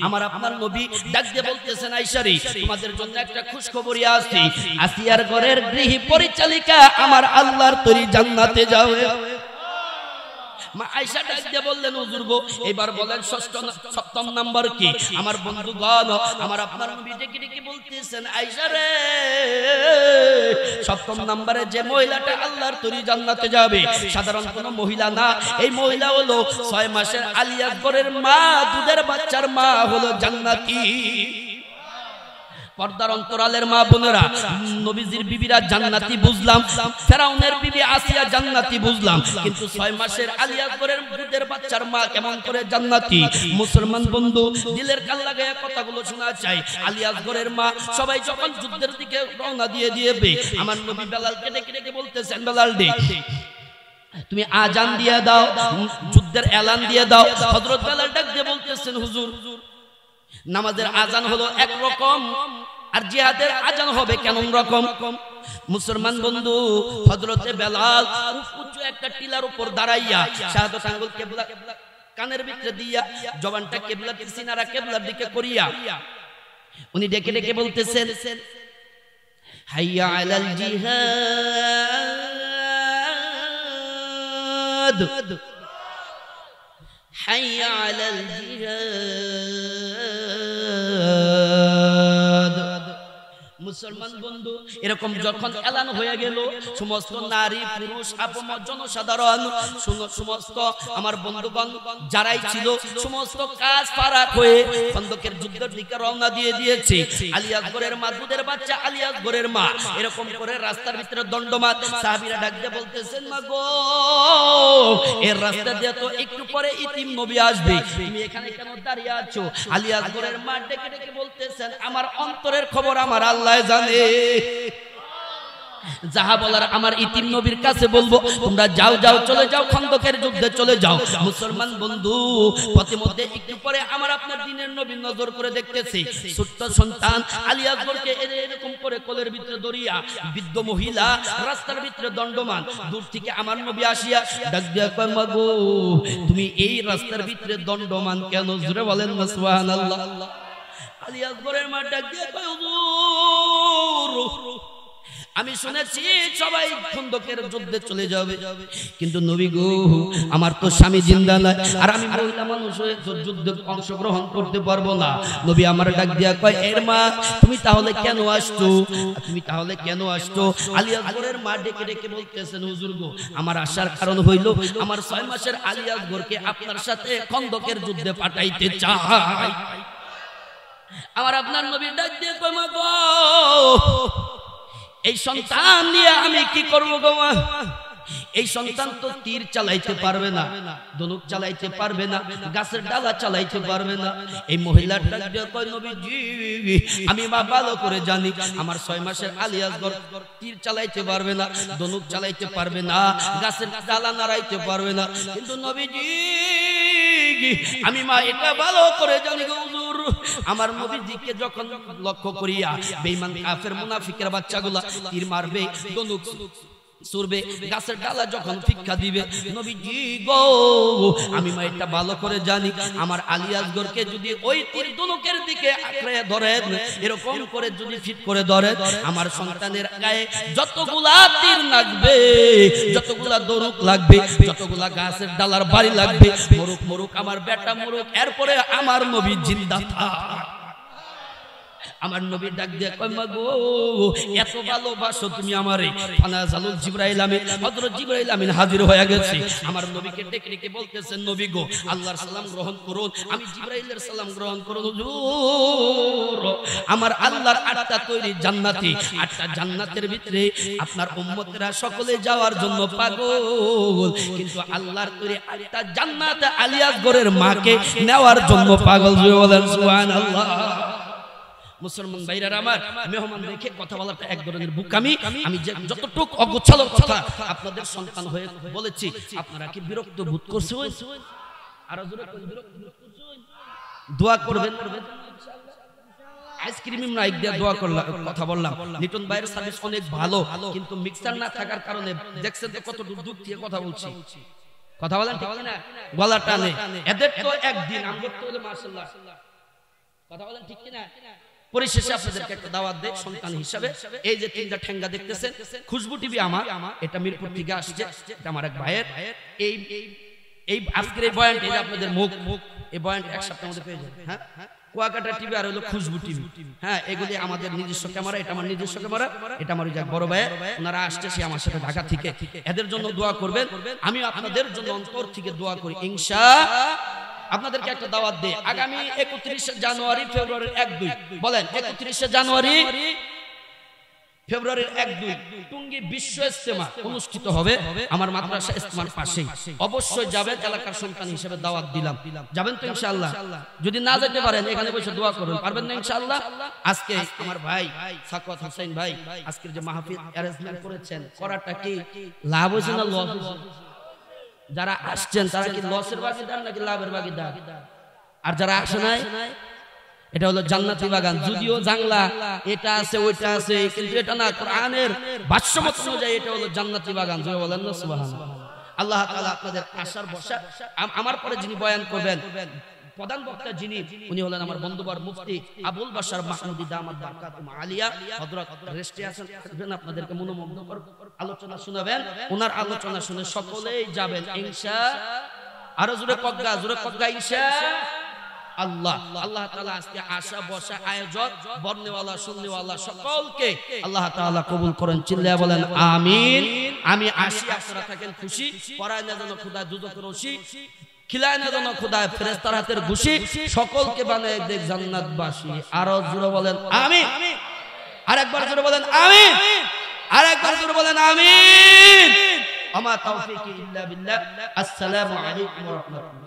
আমার আপনার নবী ডাক দিয়ে বলতেছেন আয়েশারে তোমাদের জন্য একটা খুশখবরি আছে আসিয়ার ঘরের গৃহী পরিচালিকা আমার আল্লাহর তৈরি জান্নাতে যাবে মা আয়েশা ডাক দিয়ে বললেন হুজুর গো এবার বলেন সপ্তম নাম্বার কি আমার বন্ধুগণ আমার আপনার নবী ডেকে ডেকে বলতেছেন আয়েশা রে সপ্তম নম্বরে যে মহিলাটা আল্লাহর তৈরি জান্নাতে যাবে সাধারণ কোনো মহিলা না এই মহিলা হলো 6 মাসের আলিয়া ঘরের মা দুধের বাচ্চার মা হলো জান্নাতি পর্দার অন্তরালের মা বোনেরা নবীজির বিবিরা জান্নাতি বুঝলাম ফেরাউনের বিবি আসিয়া জান্নাতি বুঝলাম কিন্তু 6 মাসের আলিয়া ঘরের দুধের বাচ্চার মা কেমন করে জান্নাতি মুসলমান বন্ধু দিলের কান লাগায় কথাগুলো শোনা চাই আলিয়া ঘরের মা সবাই যখন যুদ্ধের দিকে রওনা দিয়ে দিয়েবে আমার নবী বেলালকে ডেকে ডেকে বলতেছেন বেলাল ডে তুমি আজান দিয়ে দাও যুদ্ধের এলান দিয়ে দাও হযরত বেলাল ডাক দিয়ে বলতেছেন হুজুর নামাজের আজান হলো এক রকম আর জিহাদের আজান হবে কেমন রকম মুসলমান বন্ধু হযরতে বেলাল উঁচু একটা টিলার উপর দাঁড়াইয়া শাহাদাত আঙ্গুল কিবলা কানের ভিতরে দিয়া জবানটা কিবলার সিনারা কিবলার দিকে করিয়া উনি ডেকে ডেকে বলতেছেন হাইয়া আলাল জিহাদ হাইয়া আলাল জিহাদ মুসলমান বন্ধু এরকম যখন এলান হয়ে গেল সমস্ত নারী পুরুষ আপমর জনসাধারণ সমস্ত আমার বন্ধুগণ যারাই ছিল সমস্ত কাজ ফারাক হয়ে খন্দকের যুদ্ধের দিকে রওনা দিয়ে দিয়েছে আলিয়া ঘরের মা দুধের বাচ্চা আলিয়া ঘরের মা এরকম করে রাস্তার ভিতরে দণ্ডমাত সাহাবীরা ডাক দিয়ে বলতেছেন মা গো এর রাস্তা দিয়ে তো একটু পরে ইতিম নবী আসবে তুমি এখানে কেন দাঁড়িয়ে আছো আলিয়া ঘরের মা ডেকে ডেকে বলতেছেন আমার অন্তরের খবর আমার আল্লাহ জানে যাহা বলার আমার ইতিম নবীর কাছে বলবো তোমরা যাও যাও চলে যাও খন্দকের যুদ্ধে চলে যাও মুসলমান বন্ধু পথিমধ্যে একটু পরে আমার আপনার দিনের নবী নজর করে দেখতেছে ছোট্ট সন্তান আলী আকবরকে এরকম করে কোলের ভিতরে দড়িয়া বৃদ্ধ মহিলা রাস্তার ভিতরে দণ্ডমান দূর থেকে আমার নবী আসিয়া ডাক দিয়া কয় মাগো তুমি এই রাস্তার ভিতরে দণ্ডমান কেন জোরে বলেন না সুবহানাল্লাহ আলী আকবরের মা ডাক দিয়া কয় হুজুর আমি শুনেছি সবাই খন্দকের যুদ্ধে চলে যাবে কিন্তু নবী গো আমার তো স্বামী জিন্দা নাই আর আমি মহিলা মানুষ হয়ে যুদ্ধে অংশগ্রহণ করতে পারবো না নবী আমার ডাক দিয়া কয় এর মা তুমি তাহলে কেন আসছো আলী আকবরের মা ডেকে ডেকে বলতেছেন হুজুর গো আমার আসার কারণ হইল আমার 6 মাসের আলী আকবরকে আপনার সাথে খন্দকের যুদ্ধে পাঠাইতে চাই আমার আপনার নবী ডাক দিয়ে কয় মা গো এই সন্তান নিয়ে আমি কি করব গো মা এই সন্তান তো তীর চালাইতে পারবে না ধনুক চালাইতে পারবে না গাছের ডালা চালাইতে পারবে না এই মহিলাটা কয় নবীজি আমি মা ভালো করে জানি আমার 6 মাসের আলী আকবর তীর চালাইতে পারবে না ধনুক চালাইতে পারবে না গাছের ডালা নাড়াইতে পারবে না কিন্তু নবীজি আমি মা এটা ভালো করে জানি গো হুজুর আমার নবীজিকে যখন লক্ষ্য করিয়া বেঈমান কাফের মুনাফিকের বাচ্চাগুলা তীর মারবে ধনুক সুরবে গাছের ডালা যখন ফিক্কা দিবে নবীজি গো আমি মা এটা ভালো করে জানি আমার আলী আসগরকে যদি ওই তীর ধনুকের দিকে আঁকড়ে ধরে এরকম করে যদি ফিট করে ধরে আমার সন্তানের গায়ে যতগুলা তীর লাগবে যতগুলা ধনুক লাগবে যতগুলা গাছের ডালার বাড়ি লাগবে মরুক মরুক আমার বেটা মরুক এরপরে আমার নবী জিন্দা থাক আমার নবী ডাক দিয়ে কয় মা গো এত ভালোবাসো তুমি আমারে ফানাজালুল জিবরাইল আমিন হযরত জিবরাইল আমিন হাজির হয়ে গেছে আমার নবীকে ডেকে ডেকে বলতেছেন নবী গো আল্লাহর সালাম গ্রহণ করুন আমি জিবরাইলের সালাম গ্রহণ করুন হুজুর আমার আল্লাহর 8টা তৈরি জান্নাতি 8টা জান্নাতের ভিতরে আপনার উম্মতরা সকলে যাওয়ার জন্য পাগল কিন্তু আল্লাহর তৈরি 8টা জান্নাত আলী আকবরের মাকে নেওয়ার জন্য পাগল জোরে বলেন সুবহানাল্লাহ মুসলমান ভাইরা আমার মেহমান দেখে কথা বলাটা এক ধরনের বুকামি আমি যতটুক অগোছালো কথা আপনাদের সন্তান হয়ে বলেছি আপনারা কি বিরক্ত বোধ করছেন আর জোরে বিরক্ত বোধ করছেন দোয়া করবেন আইসক্রিম নাইক দিয়ে দোয়া করলাম কথা বললাম নিটন ভাইয়ের সার্ভিস অনেক ভালো কিন্তু মিক্সার না থাকার কারণে দেখছেন তো কত দূর দূর থেকে কথা বলছি কথা বলেন ঠিক না? গলা টানে। এদের তো একদিন, আমগো তো হলো মাশাআল্লাহ। কথা বলেন ঠিক না? পরিশেষে আপনাদেরকে একটা দাওয়াত দেই সন্তান হিসাবে। এই যে তিনটা ঠেঙ্গা দেখতেছেন, খুশবু টিভি আমার, এটা মিরপুর থেকে আসছে, এটা আমার এক ভাইয়ের। এই আজকের এই বয়ানটা, এই যে আপনাদের মুখ, এই বয়ানটা এক সপ্তাহের মধ্যে পেয়ে যাবেন। হ্যাঁ, কুয়াকাটা টিভি আর হলো খুশবু টিভি। হ্যাঁ, এগুলি আমাদের নিজস্ব ক্যামেরা, এটা আমার নিজস্ব ক্যামেরা, এটা আমার ওই যে বড় ভাই, ওনারা আসছে সে আমার সাথে ঢাকা থেকে। এদের জন্য দোয়া করবেন, আমি আপনাদের জন্য অন্তর থেকে দোয়া করি ইনশাআল্লাহ। আপনাদেরকে একটা দাওয়াত দেই, আগামী 31 জানুয়ারি ফেব্রুয়ারির 1-2 বলেন 31 জানুয়ারি ফেব্রুয়ারির 1-2 টুঙ্গি বিশ্ব ইজতেমা অনুষ্ঠিত হবে আমার মাদ্রাসা ইজতেমার পাশেই। অবশ্যই যাবেন, এলাকার সন্তান হিসেবে দাওয়াত দিলাম। যাবেন তো ইনশাআল্লাহ? যদি না যেতে পারেন এখানে বসে দোয়া করবেন, পারবেন না ইনশাআল্লাহ? আজকে আমার ভাই সাকওয়াত হোসেন ভাই আজকের যে মাহফিল অ্যারেঞ্জমেন্ট করেছেন, করাটা কি লাভ হয়েছে না লস হয়েছে? যারা আসছেন তারা কি লসের ভাগীদার নাকি লাভের ভাগীদার? আর যারা আসে নাই, এটা হলো জান্নাতি বাগান। যদিও জাংলা এটা আছে ওইটা আছে, কিন্তু এটা না, কোরআনের ভাষ্যমত অনুযায়ী এটা হলো জান্নাতি বাগান। জয় বলেন না সুবহানাল্লাহ। আল্লাহ তাআলা আপনাদের আশার বসা। আমার পরে যিনি বয়ান করবেন, প্রধান বক্তা যিনি, উনি হলেন আমার বন্ধুবর মুফতি আবুল বাশার মাহমুদি দামাত বারাকাতুহু আলিয়া। হযরত রেস্টে আছেন, আপনাদেরকে মনোমুগ্ধকর আলোচনা শোনাবেন। ওনার আলোচনা শুনে সকলেই যাবেন ইনশাআল্লাহ। আরো জোরে কগ্গা ইনশাআল্লাহ। আল্লাহ তাআলা আজকে আশা বসা আয়োজক বর্ণওয়ালা শুননেওয়ালা সকলকে আল্লাহ তাআলা কবুল করেন। চিল্লায়া বলেন আমিন। আমি আসি, আপনারা থাকেন খুশি। পরায় না যেন খোদা দুজকের রশি, খিলায় না যেন খোদা ফেরেশতার হাতের ঘুষি, সকলকে বানায় দেখ জান্নাতবাসী। আরো জোরে বলেন আমিন। আরেকবার জোরে বলেন আমিন। আরেকবার জোরে বলেন আমিন। আমা তাওফীকি ইল্লা বিল্লাহ। আসসালামু আলাইকুম ওয়া রাহমাতুল্লাহ।